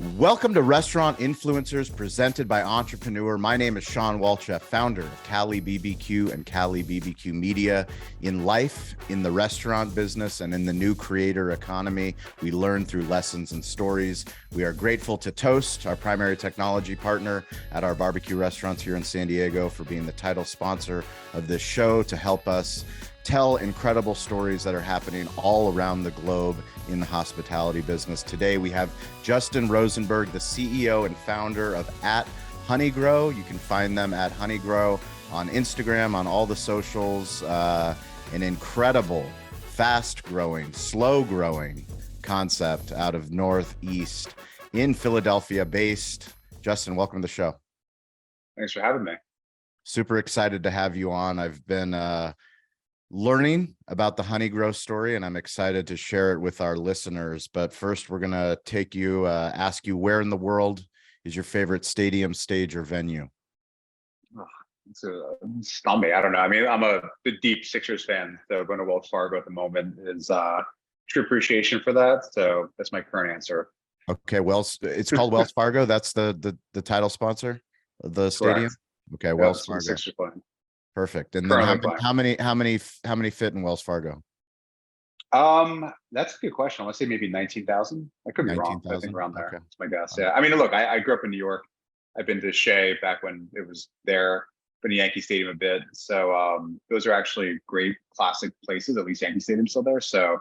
Welcome to Restaurant Influencers presented by Entrepreneur. My name is Sean Walchef, founder of Cali BBQ and Cali BBQ Media. In life, in the restaurant business, and in the new creator economy, we learn through lessons and stories. We are grateful to Toast, our primary technology partner at our barbecue restaurants here in San Diego, for being the title sponsor of this show to help us tell incredible stories that are happening all around the globe in the hospitality business. Today, we have Justin Rosenberg, the CEO and founder of @HoneyGrow. You can find them at HoneyGrow on Instagram, on all the socials. An incredible, fast-growing, slow-growing concept out of Northeast in Philadelphia based. Justin, welcome to the show. Thanks for having me. Super excited to have you on. I've been learning about the HoneyGrow story, and I'm excited to share it with our listeners. But first, we're going to take you, ask you, where in the world is your favorite stadium, stage, or venue? It's stummy. I don't know. I mean, I'm a deep Sixers fan, so going to Wells Fargo at the moment is true appreciation for that. So that's my current answer. Okay, it's called Wells Fargo. That's the title sponsor of the stadium. Correct. Okay, Yeah, Wells the Fargo. Sixers playing. Perfect. And Currently then how many fit in Wells Fargo? That's a good question. I want to say maybe 19,000. I could be wrong. I think 19,000? around there. Okay. That's my guess. Yeah. I mean, look, I grew up in New York. I've been to Shea back when it was there, been to Yankee Stadium a bit. So those are actually great classic places. At least Yankee Stadium's still there. So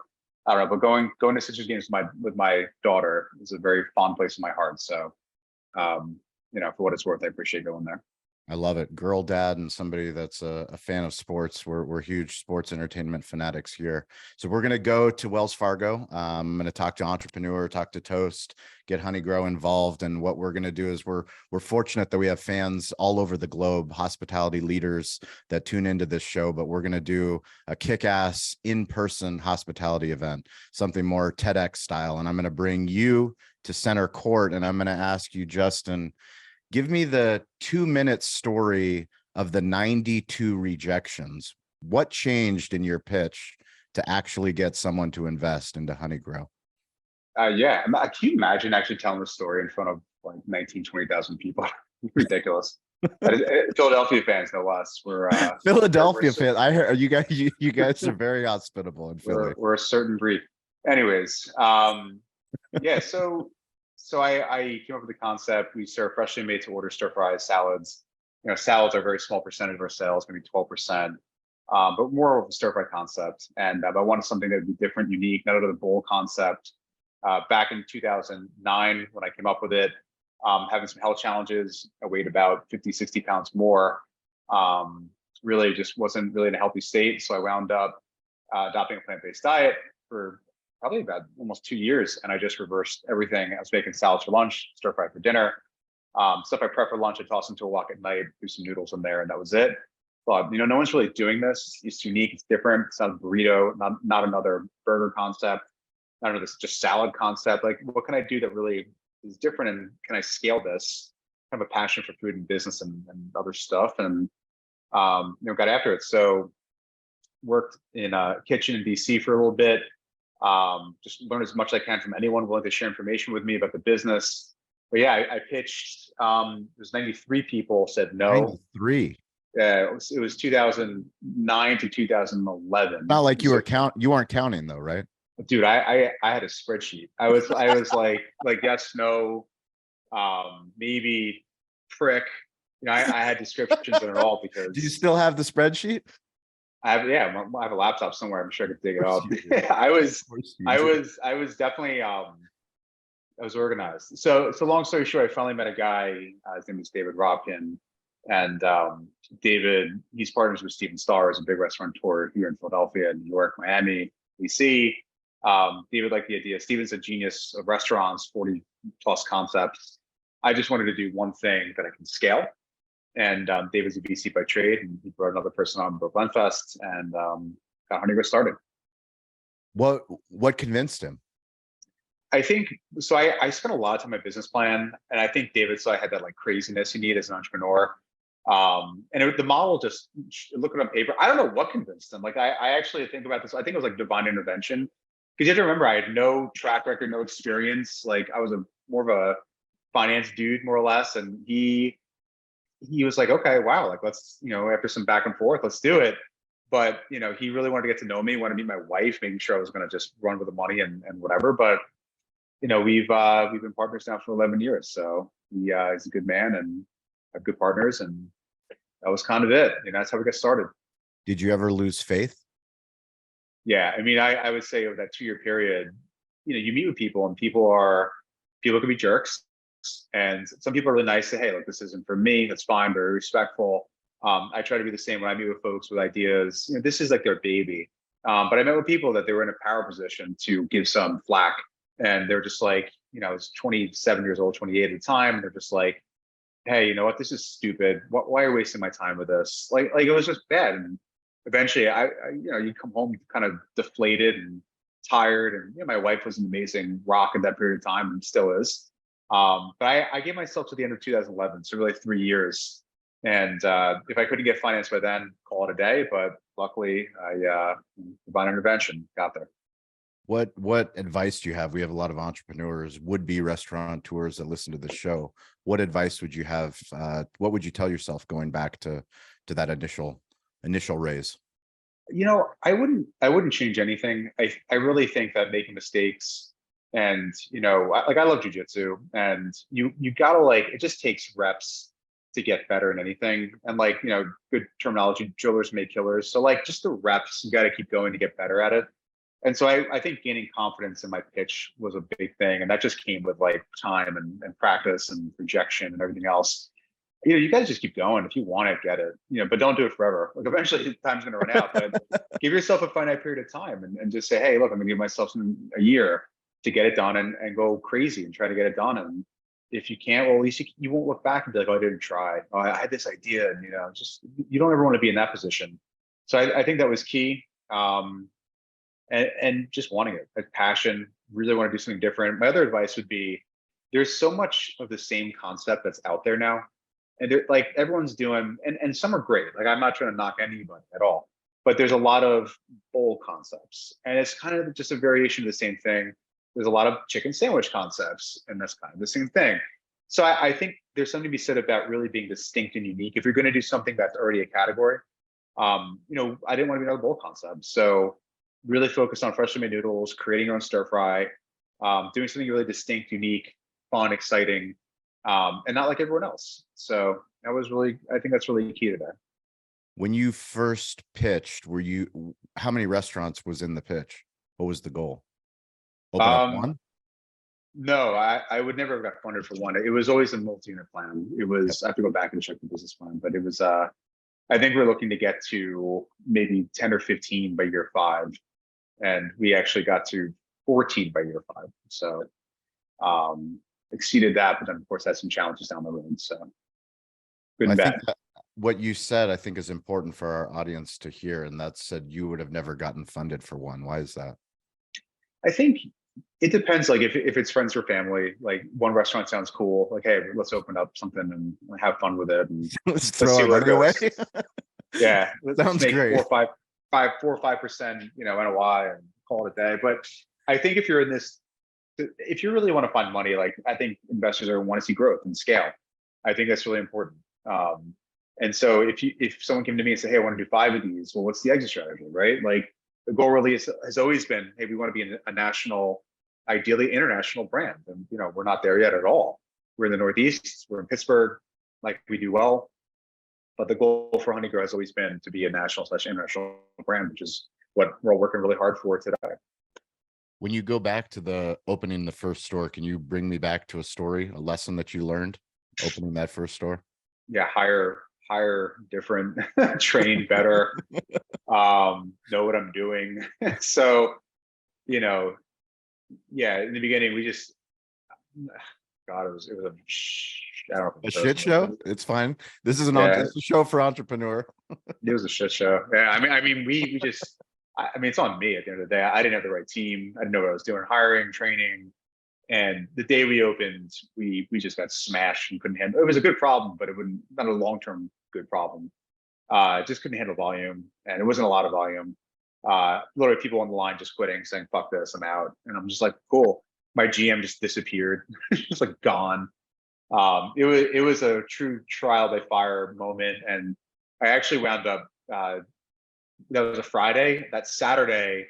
I don't know, but going to Sixers games with my daughter is a very fond place in my heart. So for what it's worth, I appreciate going there. I love it. Girl dad and somebody that's a fan of sports. We're huge sports entertainment fanatics here. So we're going to go to Wells Fargo. I'm going to talk to Entrepreneur, talk to Toast, get HoneyGrow involved. And what we're going to do is we're fortunate that we have fans all over the globe, hospitality leaders that tune into this show, but we're going to do a kick-ass in-person hospitality event, something more TEDx style. And I'm going to bring you to center court, and I'm going to ask you, Justin, give me the 2-minute story of the 92 rejections. What changed in your pitch to actually get someone to invest into HoneyGrow? Yeah. Can you imagine actually telling the story in front of like 19, 20,000 people? Ridiculous. Philadelphia fans, no less. We're Philadelphia fans. I heard you guys are very hospitable in Philly. We're a certain breed. Anyways, yeah. So I came up with the concept. We serve freshly made to order stir fries, salads. Salads are a very small percentage of our sales, maybe 12%, but more of a stir fry concept. And I wanted something that would be different, unique, not out of the bowl concept. Back in 2009, when I came up with it, having some health challenges, I weighed about 50, 60 pounds more. Really just wasn't really in a healthy state. So I wound up adopting a plant-based diet for probably about almost 2 years, and I just reversed everything. I was making salads for lunch, stir fry for dinner. Stuff I prep for lunch, I toss into a wok at night, do some noodles in there, and that was it. But no one's really doing this. It's unique, it's different. It's not a burrito, not another burger concept, not another just salad concept. Like, what can I do that really is different, and can I scale this? I have a passion for food and business and other stuff, and got after it. So worked in a kitchen in DC for a little bit. Just learn as much as I can from anyone willing to share information with me about the business. But yeah, I pitched. There's 93 people said no. 93. Yeah, it was 2009 to 2011. Not like you weren't counting though, right? Dude, I had a spreadsheet. I was like yes, no, maybe, prick. I had descriptions in it all because. Do you still have the spreadsheet? I have a laptop somewhere. I'm sure I could dig it up. I was definitely I was organized. So long story short, I finally met a guy. His name is David Robkin, and David, he's partners with Stephen Starr, who's a big restaurateur here in Philadelphia, New York, Miami, DC. David liked the idea. Stephen's a genius of restaurants, 40 plus concepts. I just wanted to do one thing that I can scale. And David's a VC by trade, and he brought another person on board Blendfest, and got HoneyGrow started. What convinced him? I think so. I spent a lot of time on my business plan, and I think David saw I had that like craziness you need as an entrepreneur. The model just looking on paper. I don't know what convinced him. Like I actually think about this. I think it was like divine intervention, because you have to remember I had no track record, no experience. Like I was more of a finance dude more or less. And he was like, okay, wow, like let's, after some back and forth, let's do it. But he really wanted to get to know me, wanted to meet my wife, making sure I was going to just run with the money and whatever. But we've been partners now for 11 years. So he's a good man and have good partners, and that was kind of it. That's how we got started. Did you ever lose faith? Yeah, I mean, I would say over that 2-year period, you meet with people, and people can be jerks, and some people are really nice. Say, hey, look, this isn't for me. That's fine. Very respectful. I try to be the same when I meet with folks with ideas. This is like their baby. But I met with people that they were in a power position to give some flack, and they're just like, I was 27 years old, 28 at the time, and they're just like, hey, you know what? This is stupid. Why are you wasting my time with this? Like it was just bad. And eventually, you come home kind of deflated and tired. And my wife was an amazing rock at that period of time, and still is. But I gave myself to the end of 2011, so really 3 years. And if I couldn't get financed by then, call it a day. But luckily, I divine intervention got there. What advice do you have? We have a lot of entrepreneurs, would-be restaurateurs that listen to the show. What advice would you have? What would you tell yourself going back to that initial raise? I wouldn't change anything. I really think that making mistakes, and I love jujitsu, and you gotta, it just takes reps to get better in anything. And good terminology, drillers make killers. So just the reps, you got to keep going to get better at it. And so I think gaining confidence in my pitch was a big thing. And that just came with time and practice and projection and everything else. You guys just keep going. If you want it, get it, but don't do it forever. Eventually time's going to run out, but give yourself a finite period of time and just say, hey, look, I'm going to give myself a year to get it done and go crazy and try to get it done. And if you can't, well, at least you won't look back and be like, oh, I didn't try. Oh, I had this idea. And, you don't ever want to be in that position. So I think that was key. And just wanting it, passion, really want to do something different. My other advice would be, there's so much of the same concept that's out there now. And everyone's doing, and some are great. I'm not trying to knock anybody at all, but there's a lot of bold concepts, and it's kind of just a variation of the same thing. There's a lot of chicken sandwich concepts, and that's kind of the same thing. So I think there's something to be said about really being distinct and unique. If you're going to do something that's already a category, I didn't want to be another bowl concept. So really focus on freshly made noodles, creating your own stir fry, doing something really distinct, unique, fun, exciting, and not like everyone else. So I think that's really key to that. When you first pitched, how many restaurants was in the pitch? What was the goal? Open up one? No, I would never have got funded for one. It was always a multi-unit plan. It was, I have to go back and check the business plan, but it was, I think we're looking to get to maybe 10 or 15 by year 5. And we actually got to 14 by year 5. So exceeded that, but then of course had some challenges down the road. So good and bad. What you said, I think, is important for our audience to hear. And that said, you would have never gotten funded for one. Why is that? I think it depends. If it's friends or family, one restaurant sounds cool. Hey, let's open up something and have fun with it. And let's throw our money away. Yeah. Sounds great. 4 or 5%, NOI and call it a day. But I think if you're in this, if you really want to find money, I think investors want to see growth and scale. I think that's really important. And so if someone came to me and said, hey, I want to do 5 of these, well, what's the exit strategy, right? The goal really has always been, hey, we want to be a national, ideally international brand. And, we're not there yet at all. We're in the Northeast, we're in Pittsburgh, we do well. But the goal for Honey Grow has always been to be a national/international brand, which is what we're working really hard for today. When you go back to the opening the first store, can you bring me back to a lesson that you learned opening that first store? Yeah, hire different, train better, know what I'm doing. So, yeah, in the beginning, we just, God, it was a shit show. It's fine. This is it's a show for entrepreneur. It was a shit show. Yeah, I mean, we just, it's on me at the end of the day. I didn't have the right team. I didn't know what I was doing, hiring, training. And the day we opened, we just got smashed and couldn't handle. It was a good problem, but not a long-term good problem. Just couldn't handle volume, and it wasn't a lot of volume. Literally people on the line just quitting, saying, fuck this, I'm out. And I'm just like, cool. My GM just disappeared, just gone. It was a true trial by fire moment, and I actually wound up. That was a Friday. That Saturday,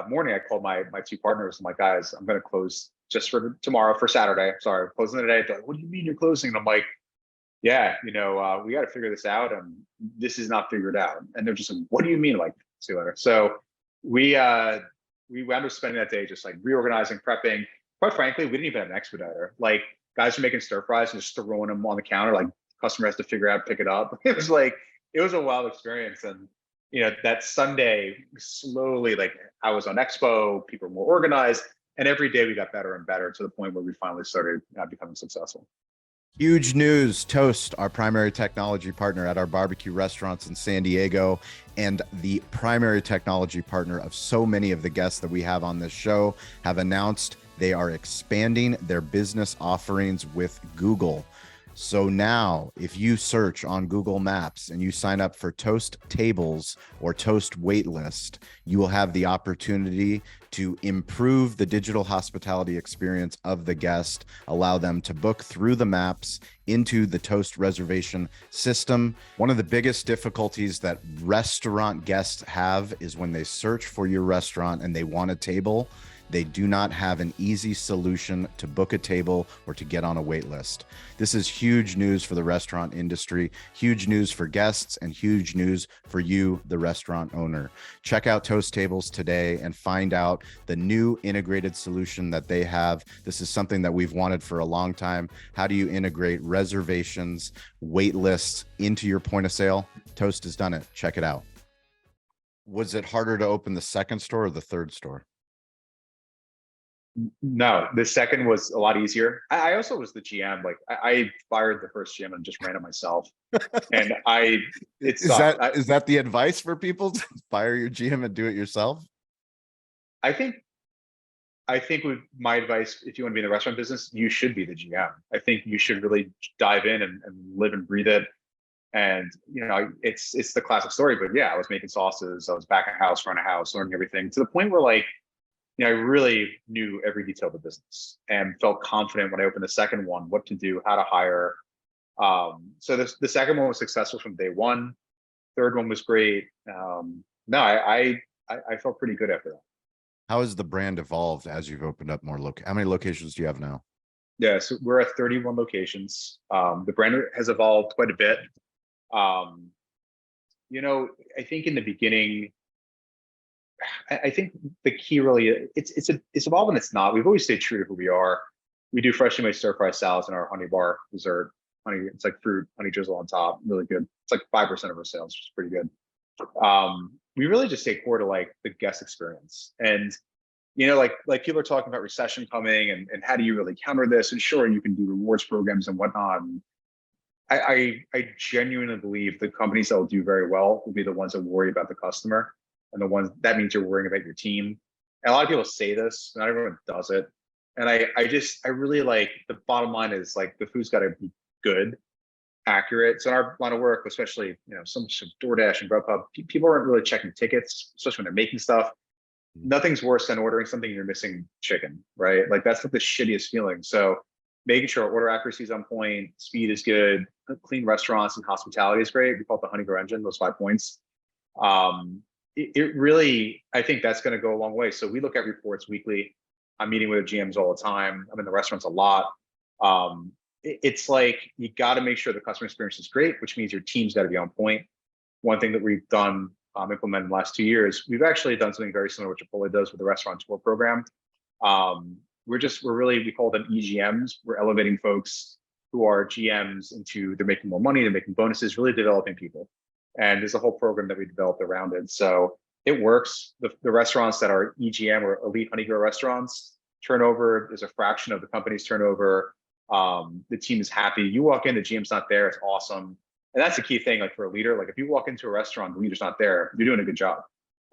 morning, I called my two partners. I'm like, guys, I'm going to close just for tomorrow for Saturday. Sorry, closing today. They're like, what do you mean you're closing? And I'm like, yeah, we got to figure this out, and this is not figured out. And they're just like, what do you mean? Like, see you later. So we wound up spending that day just like reorganizing, prepping. Quite frankly, we didn't even have an expediter. Like, guys are making stir fries and just throwing them on the counter. Like, customer has to figure out, pick it up. It was a wild experience. And that Sunday, slowly, like, I was on Expo, people were more organized, and every day we got better and better to the point where we finally started becoming successful. Huge news. Toast, our primary technology partner at our barbecue restaurants in San Diego, and the primary technology partner of so many of the guests that we have on this show, have announced they are expanding their business offerings with Google. So now, if you search on Google Maps and you sign up for Toast Tables or Toast Waitlist, you will have the opportunity to improve the digital hospitality experience of the guest, allow them to book through the maps into the Toast reservation system. One of the biggest difficulties that restaurant guests have is when they search for your restaurant and they want a table, they do not have an easy solution to book a table or to get on a wait list. This is huge news for the restaurant industry, huge news for guests, and huge news for you, the restaurant owner. Check out Toast Tables today and find out the new integrated solution that they have. This is something that we've wanted for a long time. How do you integrate reservations, wait lists into your point of sale? Toast has done it. Check it out. Was it harder to open the second store or the third store? No, the second was a lot easier. I also was the GM. Like, I fired the first GM and just ran it myself. And it sucked. Is that the advice for people to fire your GM and do it yourself? I think with my advice, if you want to be in the restaurant business, you should be the GM. I think you should really dive in and live and breathe it. And it's the classic story. But yeah, I was making sauces. I was back of house, front of house, learning everything to the point where, like, I really knew every detail of the business and felt confident when I opened the second one, what to do, how to hire. So the second one was successful from day one. Third one was great. No, I felt pretty good after that. How has the brand evolved as you've opened up more how many locations do you have now? Yeah, so we're at 31 locations. The brand has evolved quite a bit. I think in the beginning, I think the key really it's evolving. It's not. We've always stayed true to who we are. We do freshly made stir fry salads in our honey bar dessert. Honey, it's like fruit, honey drizzle on top. Really good. It's like 5% of our sales, which is pretty good. We really just stay core to like the guest experience. And like people are talking about recession coming and how do you really counter this? And sure, you can do rewards programs and whatnot. I genuinely believe the companies that will do very well will be the ones that worry about the customer. And the ones that means you're worrying about your team. And a lot of people say this, not everyone does it. And I really like, the bottom line is like the food's got to be good, accurate. So in our line of work, especially, so much of DoorDash and Grubhub, people aren't really checking tickets, especially when they're making stuff. Nothing's worse than ordering something and you're missing chicken, right? Like, that's like the shittiest feeling. So making sure order accuracy is on point, speed is good, clean restaurants and hospitality is great. We call it the Honeygrow Engine, those 5 points. It really, I think that's going to go a long way. So we look at reports weekly. I'm meeting with GMs all the time. I'm in the restaurants a lot. It's like, you got to make sure the customer experience is great, which means your team's got to be on point. One thing that we've done, implemented in the last 2 years, we've actually done something very similar to what Chipotle does with the restaurant tour program. We call them EGMs. We're elevating folks who are GMs into, they're making more money, they're making bonuses, really developing people. And there's a whole program that we developed around it. So it works. The restaurants that are EGM or Elite Honeygrow restaurants, turnover is a fraction of the company's turnover. The team is happy. You walk in, the GM's not there. It's awesome. And that's the key thing, like for a leader, like if you walk into a restaurant, the leader's not there, you're doing a good job.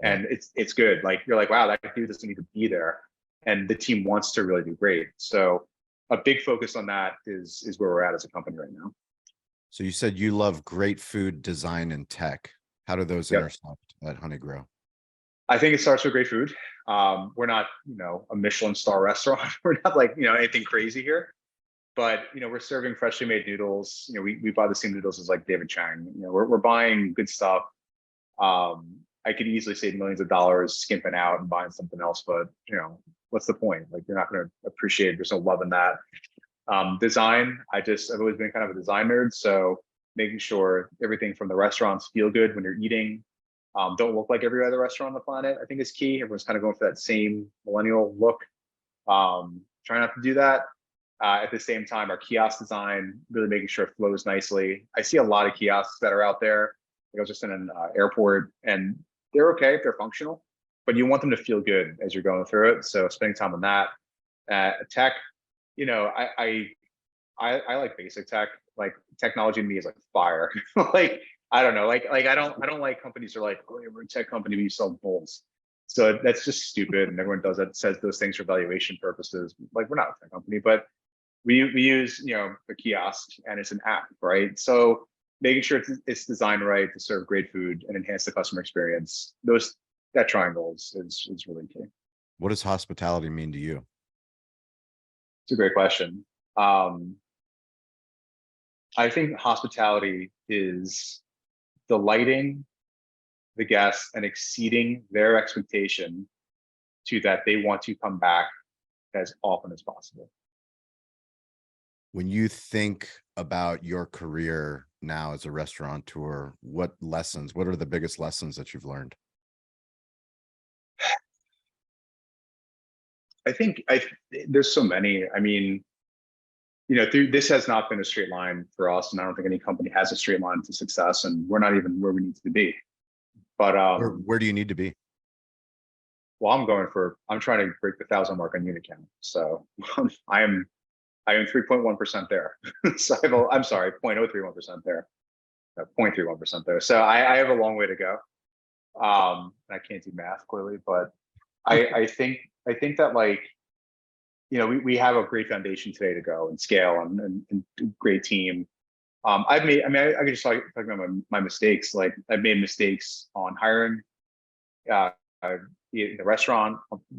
And it's good. Like, you're like, wow, that dude doesn't need to be there. And the team wants to really do great. So a big focus on that is where we're at as a company right now. So you said you love great food, design, and tech. How do those intersect at Honeygrow? I think it starts with great food. We're not, a Michelin star restaurant. We're not like, anything crazy here. but we're serving freshly made noodles. We buy the same noodles as like David Chang. We're buying good stuff. I could easily save millions of dollars skimping out and buying something else, but what's the point? Like, you're not going to appreciate, there's no love in that. Design, I've always been kind of a design nerd, so making sure everything from the restaurants feel good when you're eating, don't look like every other restaurant on the planet, I think is key. Everyone's kind of going for that same millennial look. Try not to do that. At the same time, our kiosk design, really making sure it flows nicely. I see a lot of kiosks that are out there. I was just in an airport, and they're okay if they're functional, but you want them to feel good as you're going through it. So spending time on that. Tech, I like basic tech. Like, technology to me is like fire. Like, I don't know. Like I don't like companies who are like, oh, we're a tech company, we sell bowls. So that's just stupid. And everyone does that, says those things for valuation purposes. Like, we're not a tech company, but we use a kiosk, and it's an app, right? So making sure it's designed right to serve great food and enhance the customer experience. That triangle is really key. What does hospitality mean to you? It's a great question. I think hospitality is delighting the guests and exceeding their expectation to that they want to come back as often as possible. When you think about your career now as a restaurateur, what are the biggest lessons that you've learned? I think there's so many. I mean, this has not been a straight line for us, and I don't think any company has a straight line to success, and we're not even where we need to be. But where do you need to be? Well, I'm trying to break the 1,000 mark on unit count. So I am 3.1% there. So I'm sorry, 0.031% there, 0.31% there. So I have a long way to go. I can't do math clearly, but I think that, like, we have a great foundation today to go and scale and great team. I could just talk about my mistakes. Like, I've made mistakes on hiring, be it in the restaurant,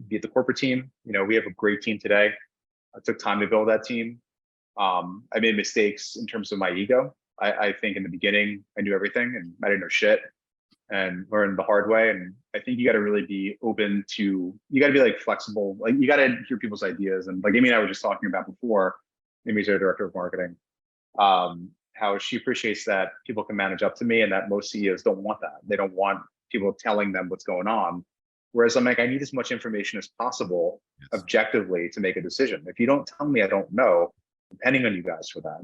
be it the corporate team. We have a great team today. It took time to build that team. I made mistakes in terms of my ego. I think in the beginning I knew everything, and I didn't know shit, and learned the hard way. And I think you got to really be open to, you got to be like flexible. Like, you got to hear people's ideas. And like Amy and I were just talking about before, Amy's our director of marketing, how she appreciates that people can manage up to me, and that most CEOs don't want that. They don't want people telling them what's going on. Whereas I'm like, I need as much information as possible, yes, objectively, to make a decision. If you don't tell me, I don't know, depending on you guys for that.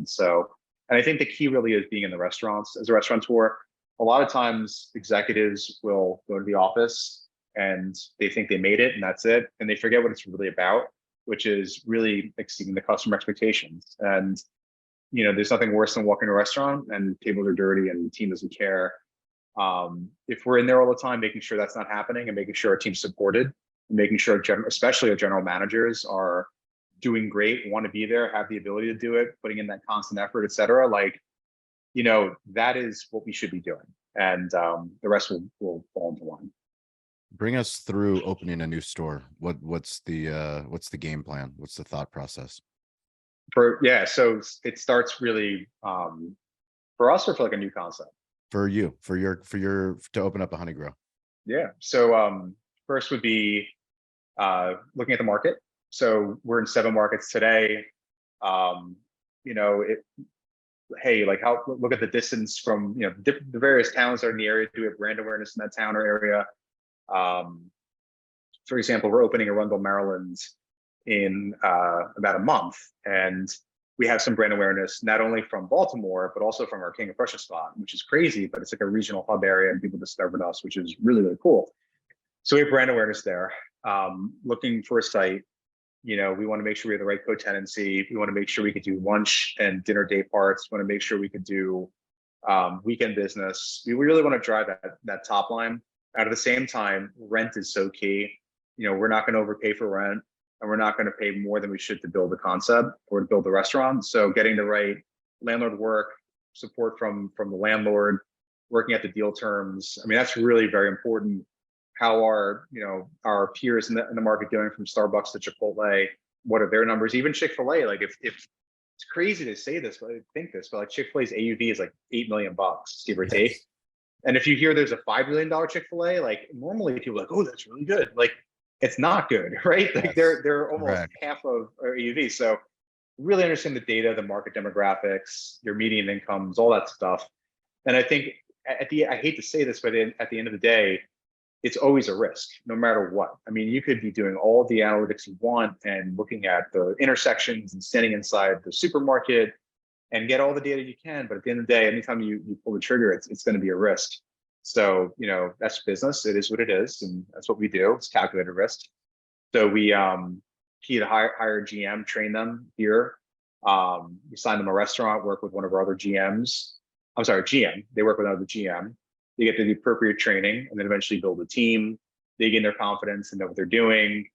And I think the key really is being in the restaurants. As a restaurateur, a lot of times executives will go to the office and they think they made it and that's it. And they forget what it's really about, which is really exceeding the customer expectations. And, there's nothing worse than walking to a restaurant and tables are dirty and the team doesn't care. If we're in there all the time, making sure that's not happening and making sure our team's supported, and making sure especially our general managers are doing great, want to be there, have the ability to do it, putting in that constant effort, et cetera. Like, that is what we should be doing. And the rest will fall into line. Bring us through opening a new store. What's the game plan? What's the thought process? So it starts really for us, or for like a new concept? For you, to open up a Honey Grow. Yeah. So first would be looking at the market. So we're in 7 markets today. Hey, like, look at the distance from the various towns that are in the area. Do we have brand awareness in that town or area? For example, we're opening Arundel, Maryland in about a month, and we have some brand awareness not only from Baltimore but also from our King of Prussia spot, which is crazy, but it's like a regional hub area, and people discovered us, which is really, really cool. So we have brand awareness there. Looking for a site. We want to make sure we have the right co-tenancy. We want to make sure we could do lunch and dinner day parts. We want to make sure we could do weekend business. We really want to drive that top line. At the same time, rent is so key. We're not going to overpay for rent, and we're not going to pay more than we should to build the concept or to build the restaurant. So getting the right landlord work, support from the landlord, working at the deal terms. I mean, that's really very important. How are our peers in the market going, from Starbucks to Chipotle? What are their numbers? Even Chick-fil-A, like if it's crazy to say this, but I think this, but like Chick-fil-A's AUV is like $8 million, give or take. Yes. And if you hear there's a $5 million Chick-fil-A, like normally people are like, oh, that's really good. Like it's not good, right? Like Yes. they're almost Correct. half of our AUV. So really understand the data, the market demographics, your median incomes, all that stuff. And I think I hate to say this, but at the end of the day, it's always a risk, no matter what. I mean, you could be doing all the analytics you want and looking at the intersections and standing inside the supermarket and get all the data you can. But at the end of the day, anytime you pull the trigger, it's going to be a risk. So, that's business. It is what it is. And that's what we do. It's calculated risk. So we key to hire a GM, train them here. We sign them a restaurant, work with one of our other GMs. I'm sorry, GM. They work with another GM. They get the appropriate training and then eventually build a team. They gain their confidence and know what they're doing.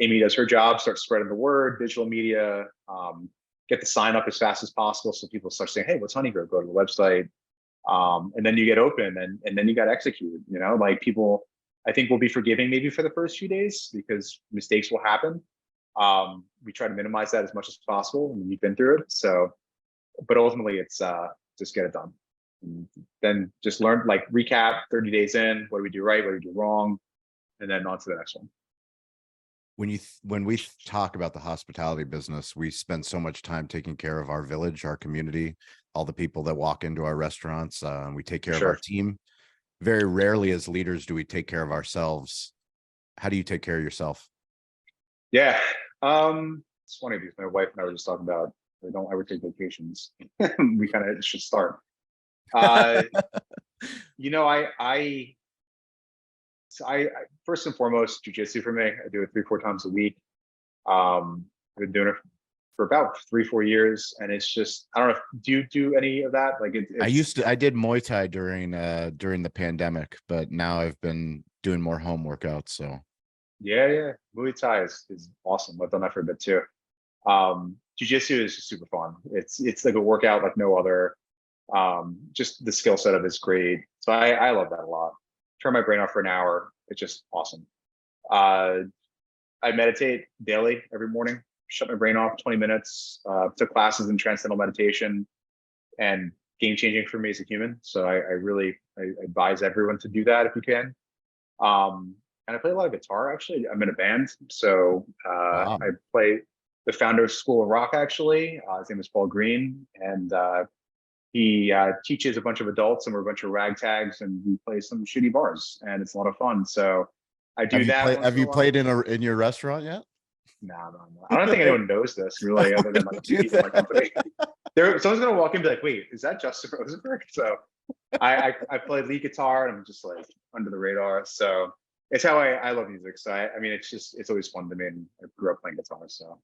Amy does her job, start spreading the word, digital media, get the sign up as fast as possible. So people start saying, hey, what's Honeygrow? Go to the website. And then you get open and then you got to execute, like people, I think will be forgiving maybe for the first few days because mistakes will happen. We try to minimize that as much as possible. I mean, you've been through it. So, but ultimately it's just get it done. And then just learn, like recap 30 days in, what do we do right? What do we do wrong? And then on to the next one. When we talk about the hospitality business, we spend so much time taking care of our village, our community, all the people that walk into our restaurants. We take care of our team. Very rarely as leaders do we take care of ourselves. How do you take care of yourself? Yeah. It's funny because my wife and I were just talking about, we don't ever take vacations. We kind of should start. I first and foremost, jujitsu for me. I do it 3-4 times a week. I've been doing it for about 3-4 years, and it's just, I don't know. Do you do any of that? Like I did Muay Thai during the pandemic, but now I've been doing more home workouts. So yeah, Muay Thai is awesome. I've done that for a bit too. Jiu-jitsu is just super fun. It's like a workout like no other. Just the skill set of it's great. So I love that a lot. Turn my brain off for an hour. It's just awesome. I meditate daily every morning, shut my brain off 20 minutes, took classes in transcendental meditation and game changing for me as a human. So I really advise everyone to do that if you can. And I play a lot of guitar, actually. I'm in a band. So wow. I play the founder of School of Rock, actually. His name is Paul Green. And he teaches a bunch of adults and we're a bunch of ragtags and we play some shitty bars and it's a lot of fun. So I do that. Have you played in your restaurant yet? No. I don't think anyone knows this really, other than like people in my company. Someone's gonna walk in and be like, wait, is that Justin Rosenberg? So I play lead guitar and I'm just like under the radar. So it's how I love music. So I mean, it's always fun to me. And I grew up playing guitar. So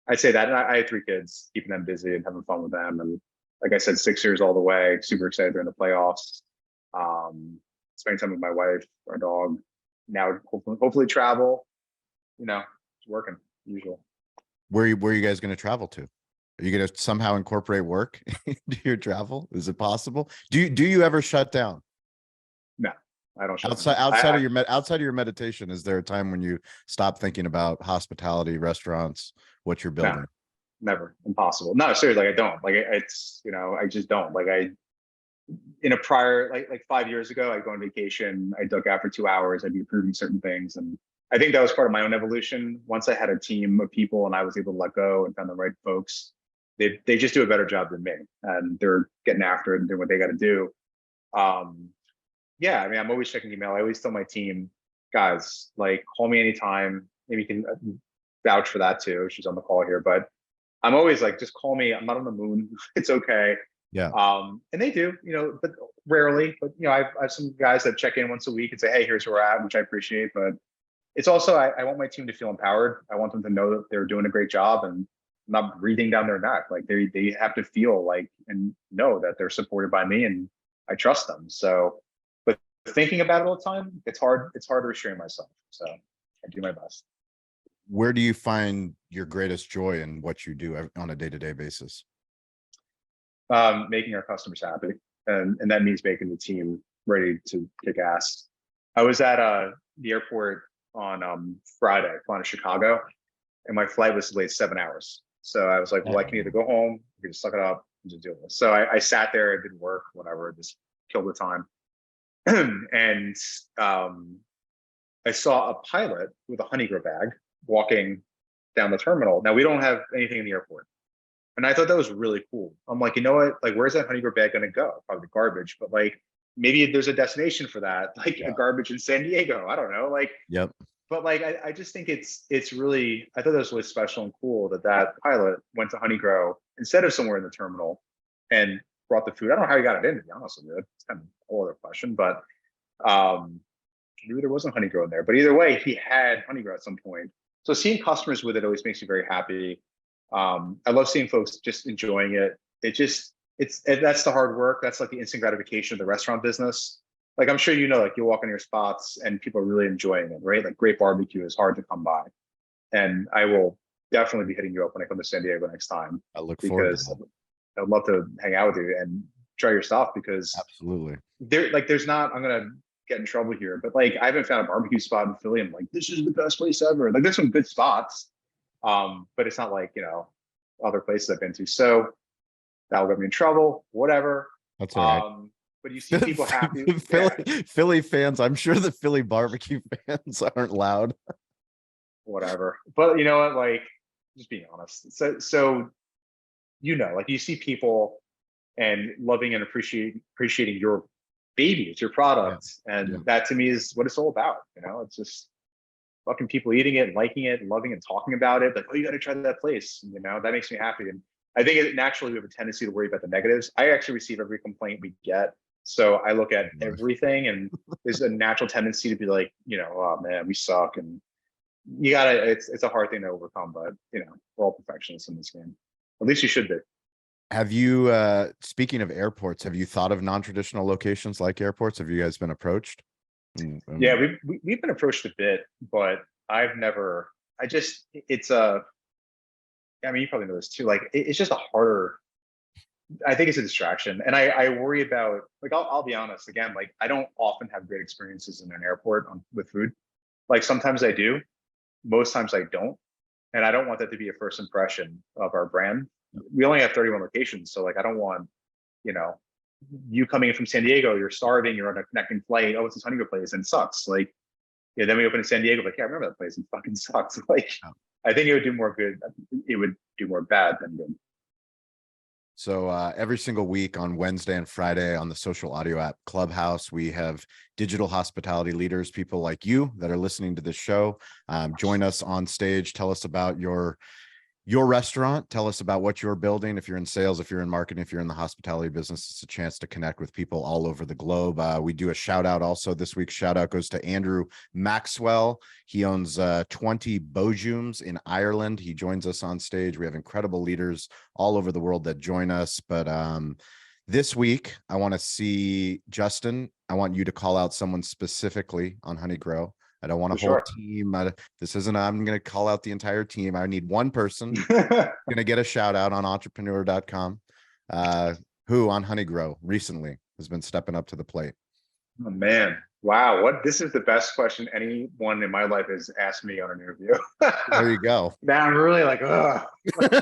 I'd say that. And I had 3 kids, keeping them busy and having fun with them. And like I said, Sixers all the way, super excited during the playoffs. Spending time with my wife, our dog. Now hopefully travel, it's working usual. Where are you guys going to travel to? Are you going to somehow incorporate work into your travel? Is it possible? Do you ever shut down? No, I don't. Outside of your meditation, is there a time when you stop thinking about hospitality, restaurants, what you're building? No, never. Impossible. No, seriously, like I don't. Like it's, I just don't. Like in a prior, like 5 years ago, I'd go on vacation, I'd duck out for 2 hours, I'd be approving certain things. And I think that was part of my own evolution. Once I had a team of people and I was able to let go and find the right folks, they just do a better job than me. And they're getting after it and doing what they got to do. Yeah, I mean, I'm always checking email. I always tell my team, guys, like call me anytime. Maybe you can vouch for that too. She's on the call here, but I'm always like, just call me. I'm not on the moon. It's okay. Yeah. And they do, but rarely, but I have some guys that check in once a week and say, hey, here's where we're at, which I appreciate. But it's also, I want my team to feel empowered. I want them to know that they're doing a great job and not breathing down their neck. Like they have to feel like and know that they're supported by me and I trust them. So, but thinking about it all the time, it's hard to restrain myself. So I do my best. Where do you find your greatest joy in what you do on a day-to-day basis? Making our customers happy. And that means making the team ready to kick ass. I was at the airport on Friday, flying to Chicago, and my flight was delayed 7 hours. So I was like, well, I can either go home, I can just suck it up and just do this. So I sat there, I did work, whatever, just killed the time. And I saw a pilot with a honey grow bag walking down the terminal. Now we don't have anything in the airport. And I thought that was really cool. I'm like, you know what? Like, where's that honey grow bag going to go? Probably garbage, but like maybe there's a destination for that, like a garbage in San Diego. I don't know. Like, Yep. but like, I just think it's really, I thought that was really special and cool that that pilot went to honey grow instead of somewhere in the terminal and brought the food. I don't know how he got it in, to be honest with you. It's kind of a whole other question, but maybe there wasn't honey grow in there. But either way, he had honey grow at some point. So seeing customers with it always makes me very happy. I love seeing folks just enjoying it. That's the hard work. That's like the instant gratification of the restaurant business. Like I'm sure you know, like you walk in your spots and people are really enjoying it, right? Like great barbecue is hard to come by. And I will definitely be hitting you up when I come to San Diego next time. I look forward to Because that. I'd love to hang out with you and try your stuff because Absolutely. there's not, I'm gonna get in trouble here, but like I haven't found a barbecue spot in Philly. I'm like, this is the best place ever. Like there's some good spots. But it's not like, you know, other places I've been to. So that'll get me in trouble, whatever. That's all right. But you see people happy. Philly fans, I'm sure the Philly barbecue fans aren't loud. Whatever. But you know what? Like, just being honest. So you know, like you see people and loving and appreciating your baby, it's your product. And that to me is what it's all about. You know, it's just fucking people eating it and liking it and loving and talking about it. Like, oh, you got to try that place. You know, that makes me happy. And I think naturally we have a tendency to worry about the negatives. I actually receive every complaint we get. So I look at everything and there's a natural tendency to be like, you know, oh man, we suck. And you gotta, it's a hard thing to overcome, but you know, we're all perfectionists in this game. At least you should be. Have you, speaking of airports, have you thought of non-traditional locations like airports? Have you guys been approached? Yeah, we've been approached a bit, but I've never, I mean, you probably know this too. Like, it's just a harder, I think it's a distraction. And I worry about, like, I'll be honest again, like, I don't often have great experiences in an airport with food. Like, sometimes I do, most times I don't. And I don't want that to be a first impression of our brand. We only have 31 locations. So, like, I don't want, you know, you coming in from San Diego, you're starving, you're on a connecting flight. Oh, it's this honey grow place and it sucks. Like, yeah, then we open in San Diego, like, yeah, I remember that place and fucking sucks. Like, I think it would do more good. It would do more bad than good. So every single week on Wednesday and Friday on the social audio app Clubhouse, we have digital hospitality leaders, people like you that are listening to this show. Join us on stage. Tell us about your restaurant. Tell us about what you're building. If you're in sales, if you're in marketing, if you're in the hospitality business, it's a chance to connect with people all over the globe. We do a shout out also. This week's shout out goes to Andrew Maxwell. He owns 20 Bojums in Ireland. He joins us on stage. We have incredible leaders all over the world that join us. But this week, I want to see, Justin, I want you to call out someone specifically on Honey Grow. I don't want a whole team. This isn't, I'm going to call out the entire team. I need one person going to get a shout out on entrepreneur.com who on Honey Grow recently has been stepping up to the plate. Oh, man. Wow. This is the best question anyone in my life has asked me on an interview. There you go. Now I'm really like, ugh. Like,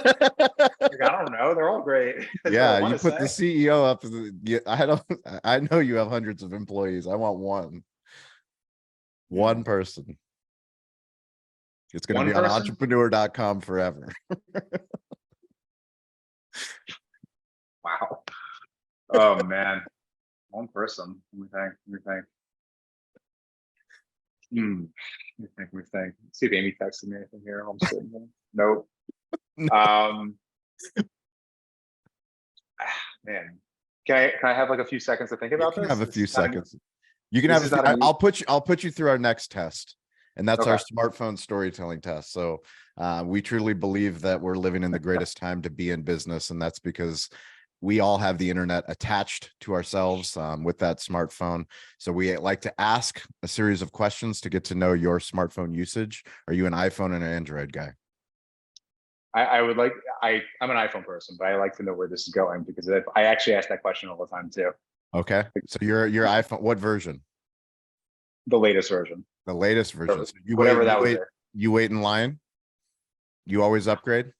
I don't know. They're all great. Yeah. You put the CEO up. I know you have hundreds of employees. I want one person. It's going to be on entrepreneur.com forever. Wow. Oh man. One person. Let me think. Let me think. See if Amy texted me anything here. I'm sitting there. Nope. Man. Can I have like a few seconds to think about this? Have a few seconds. You can have. I'll put you through our next test, and that's our smartphone storytelling test. So we truly believe that we're living in the greatest time to be in business, and that's because we all have the internet attached to ourselves with that smartphone. So we like to ask a series of questions to get to know your smartphone usage. Are you an iPhone and an Android guy? I'm an iPhone person, but I like to know where this is going because I actually ask that question all the time too. Okay. So your iPhone, what version? The latest version. The latest version. So you wait in line? You always upgrade?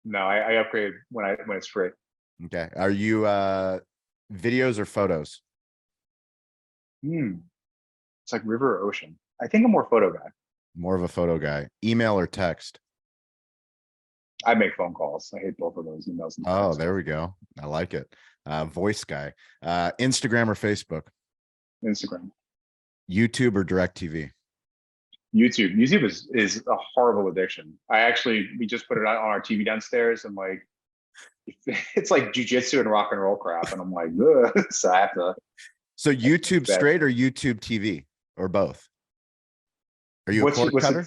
No, I upgrade when it's free. Okay. Are you videos or photos? Hmm. It's like river or ocean. I think I'm more photo guy. More of a photo guy. Email or text? I make phone calls. I hate both of those, emails and Oh, texts. there we go. I like it. Voice guy. Instagram or Facebook? Instagram, YouTube or DirecTV? YouTube. YouTube is a horrible addiction. We just put it on our TV downstairs, and like it's like jujitsu and rock and roll crap, and I'm like, ugh. So I have to. So YouTube that. straight or YouTube TV or both? Are you a cord cutter?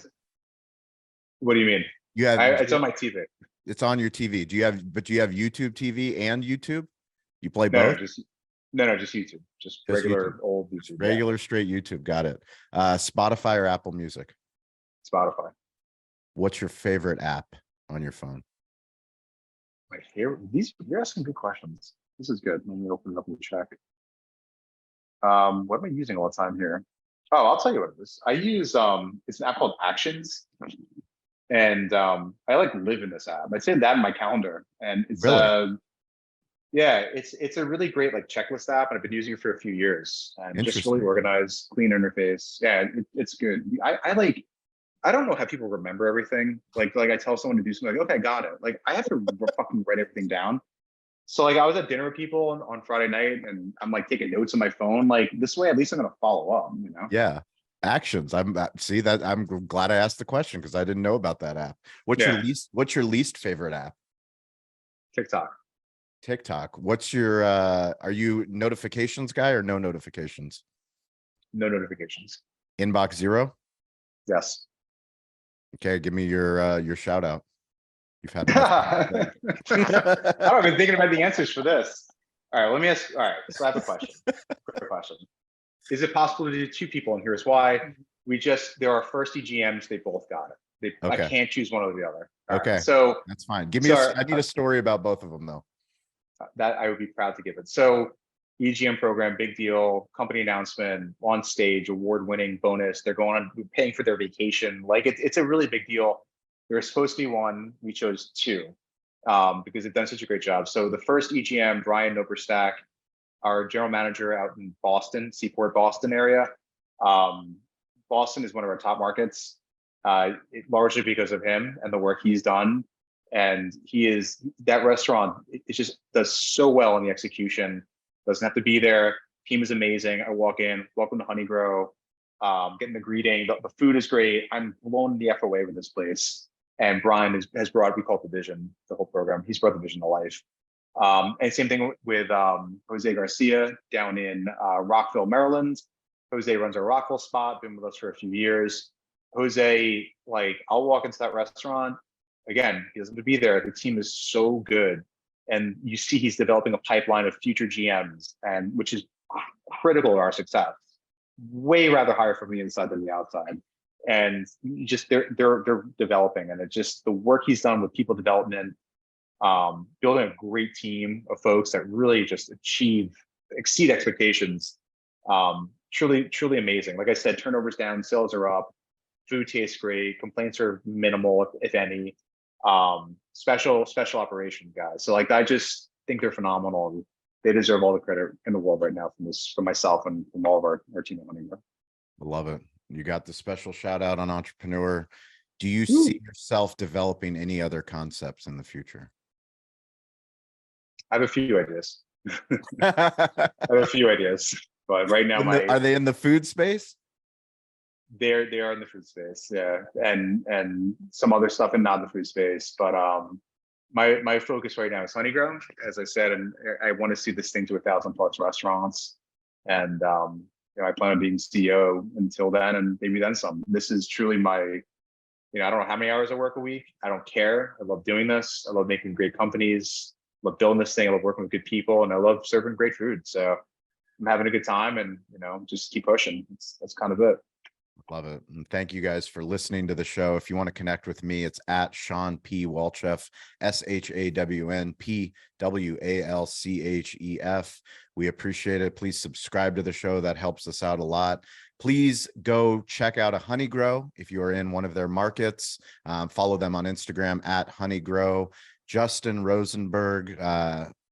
What do you mean? You have It's on my TV. It's on your TV. Do you have YouTube TV and YouTube? You play No, both? just YouTube. Just regular YouTube. old YouTube. Regular straight YouTube. Got it. Spotify or Apple Music? Spotify. What's your favorite app on your phone? My favorite. You're asking good questions. This is good. Let me open it up and check. What am I using all the time here? Oh, I'll tell you what it is. I use it's an app called Actions. And I like live in this app. I say that in my calendar. And it's Really? yeah, it's a really great like checklist app, and I've been using it for a few years. And just really Interesting. organized, clean interface. Yeah, it's good. I don't know how people remember everything. Like I tell someone to do something, like, okay, I got it. Like I have to fucking write everything down. So like I was at dinner with people on Friday night, and I'm like taking notes on my phone. Like this way, at least I'm gonna follow up. You know? Yeah. Actions. See that. I'm glad I asked the question because I didn't know about that app. What's your least favorite app? TikTok. TikTok. What's your are you notifications guy or no notifications? No notifications. Inbox zero? Yes. Okay, give me your shout out. You've had I've been thinking about the answers for this. All right, let me ask. All right, so I have a question. Quick question. Is it possible to do two people? And here's why. They're our first EGMs. They both got it. I can't choose one or the other. All okay. Right, so that's fine. Give me I need a story about both of them though. That I would be proud to give it. So EGM program, big deal, company announcement, on stage, award-winning bonus. They're paying for their vacation. Like it's a really big deal. There was supposed to be one. We chose two because they've done such a great job. So the first EGM, Brian Noperstack, our general manager out in Boston, Seaport, Boston area. Boston is one of our top markets, largely because of him and the work he's done. And that restaurant, it just does so well in the execution. Doesn't have to be there. Team is amazing. I walk in, welcome to Honeygrow, getting the greeting. The food is great. I'm blown the F away with this place. And Brian has brought, we call it the vision, the whole program. He's brought the vision to life. And same thing with Jose Garcia down in Rockville, Maryland. Jose runs our Rockville spot, been with us for a few years. Jose, like, I'll walk into that restaurant. Again, he doesn't have to be there. The team is so good. And you see he's developing a pipeline of future GMs, and which is critical to our success. Way rather higher from the inside than the outside. And they're developing, and it's just the work he's done with people development, building a great team of folks that really just exceed expectations. Truly amazing. Like I said, turnovers down, sales are up, food tastes great, complaints are minimal, if any. Special operation guys. So like I just think they're phenomenal, and they deserve all the credit in the world right now from myself and from all of our team at Honeygrow. I love it. You got the special shout out on Entrepreneur. Do you see yourself developing any other concepts in the future? I have a few ideas. But right now are they in the food space? They are in the food space, yeah, and some other stuff in not the food space. But my focus right now is Honeygrow, as I said, and I want to see this thing to 1,000+ restaurants. And I plan on being CEO until then, and maybe then some. This is truly my, I don't know how many hours I work a week. I don't care. I love doing this. I love making great companies. I love building this thing. I love working with good people, and I love serving great food. So I'm having a good time, and just keep pushing. That's kind of it. Love it. And thank you guys for listening to the show. If you want to connect with me, it's at Shawn P. Walchef, ShawnPWalchef. We appreciate it. Please subscribe to the show. That helps us out a lot. Please go check out a Honeygrow if you are in one of their markets. Follow them on Instagram at Honeygrow. Justin Rosenberg,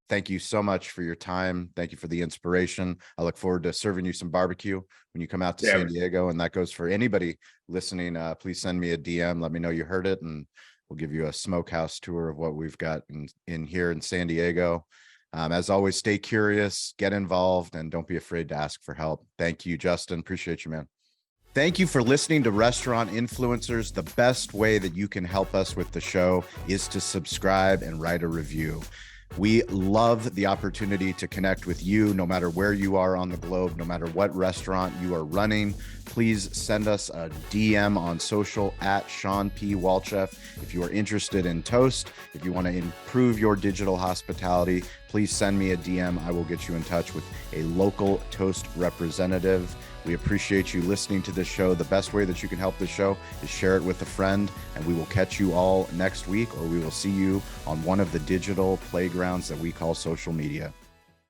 thank you so much for your time. Thank you for the inspiration. I look forward to serving you some barbecue when you come out to San Diego. And that goes for anybody listening. Please send me a DM. Let me know you heard it, and we'll give you a smokehouse tour of what we've got in here in San Diego. As always, stay curious, get involved, and don't be afraid to ask for help. Thank you, Justin. Appreciate you, man. Thank you for listening to Restaurant Influencers. The best way that you can help us with the show is to subscribe and write a review. We love the opportunity to connect with you, no matter where you are on the globe, no matter what restaurant you are running. Please send us a DM on social at Sean P. Walchef. If you are interested in Toast, if you want to improve your digital hospitality, please send me a DM. I will get you in touch with a local Toast representative. We appreciate you listening to this show. The best way that you can help the show is share it with a friend, and we will catch you all next week, or we will see you on one of the digital playgrounds that we call social media.